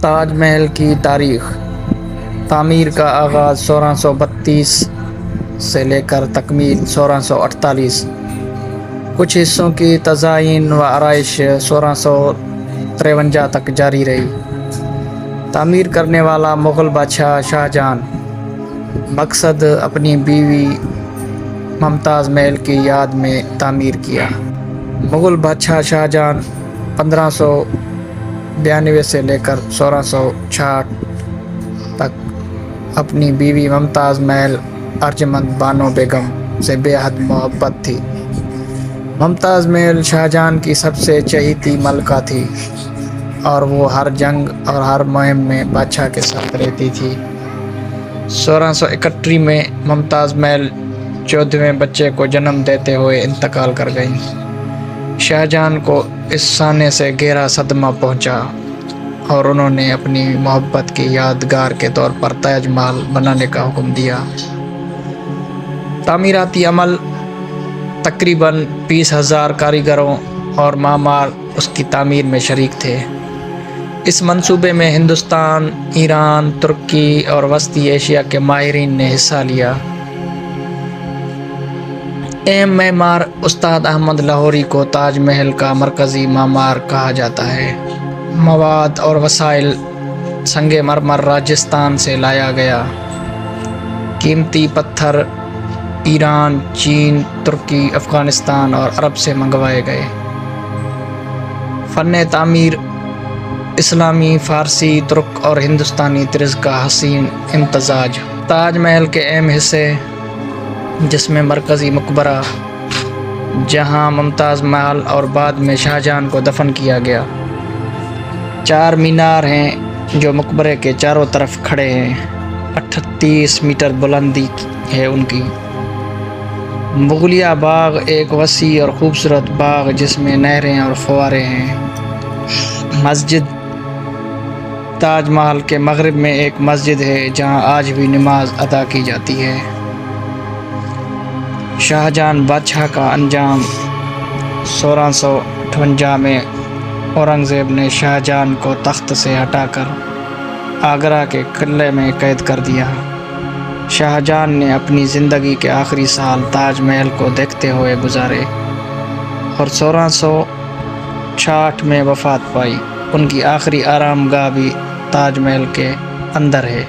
تاج محل کی تاریخ۔ تعمیر کا آغاز 1632 سے لے کر تکمیل 1648۔ کچھ حصوں کی تزئین و آرائش 1653 تک جاری رہی۔ تعمیر کرنے والا مغل بادشاہ شاہجہاں۔ مقصد اپنی بیوی ممتاز محل کی یاد میں تعمیر کیا۔ مغل بادشاہ شاہجہاں 1592 سے لے کر 1666 تک اپنی بیوی ممتاز محل ارجمند بانو بیگم سے بے حد محبت تھی۔ ممتاز محل شاہجہاں کی سب سے چہیتی ملکہ تھی اور وہ ہر جنگ اور ہر مہم میں بادشاہ کے ساتھ رہتی تھی۔ 1631 میں ممتاز محل 14ویں بچے کو جنم دیتے ہوئے انتقال کر گئیں۔ شاہجہاں کو اس سانے سے گہرا صدمہ پہنچا اور انہوں نے اپنی محبت کی یادگار کے طور پر تاج محل بنانے کا حکم دیا۔ تعمیراتی عمل تقریباً 20,000 کاریگروں اور معمار اس کی تعمیر میں شریک تھے۔ اس منصوبے میں ہندوستان، ایران، ترکی اور وسطی ایشیا کے ماہرین نے حصہ لیا۔ اہم معمار استاد احمد لاہوری کو تاج محل کا مرکزی معمار کہا جاتا ہے۔ مواد اور وسائل: سنگ مرمر راجستھان سے لایا گیا۔ قیمتی پتھر ایران، چین، ترکی، افغانستان اور عرب سے منگوائے گئے۔ فن تعمیر: اسلامی، فارسی، ترک اور ہندوستانی طرز کا حسین امتزاج۔ تاج محل کے اہم حصے، جس میں مرکزی مقبرہ جہاں ممتاز محل اور بعد میں شاہجہاں کو دفن کیا گیا، 4 مینار ہیں جو مقبرے کے چاروں طرف کھڑے ہیں، 38 میٹر بلندی ہے ان کی۔ مغلیہ باغ، ایک وسیع اور خوبصورت باغ جس میں نہریں اور فوارے ہیں۔ مسجد: تاج محل کے مغرب میں ایک مسجد ہے جہاں آج بھی نماز ادا کی جاتی ہے۔ شاہجہاں بادشاہ کا انجام: 1658 میں اورنگزیب نے شاہجہاں کو تخت سے ہٹا کر آگرہ کے قلعے میں قید کر دیا۔ شاہجہاں نے اپنی زندگی کے آخری سال تاج محل کو دیکھتے ہوئے گزارے اور 1666 میں وفات پائی۔ ان کی آخری آرام گاہ بھی تاج محل کے اندر ہے۔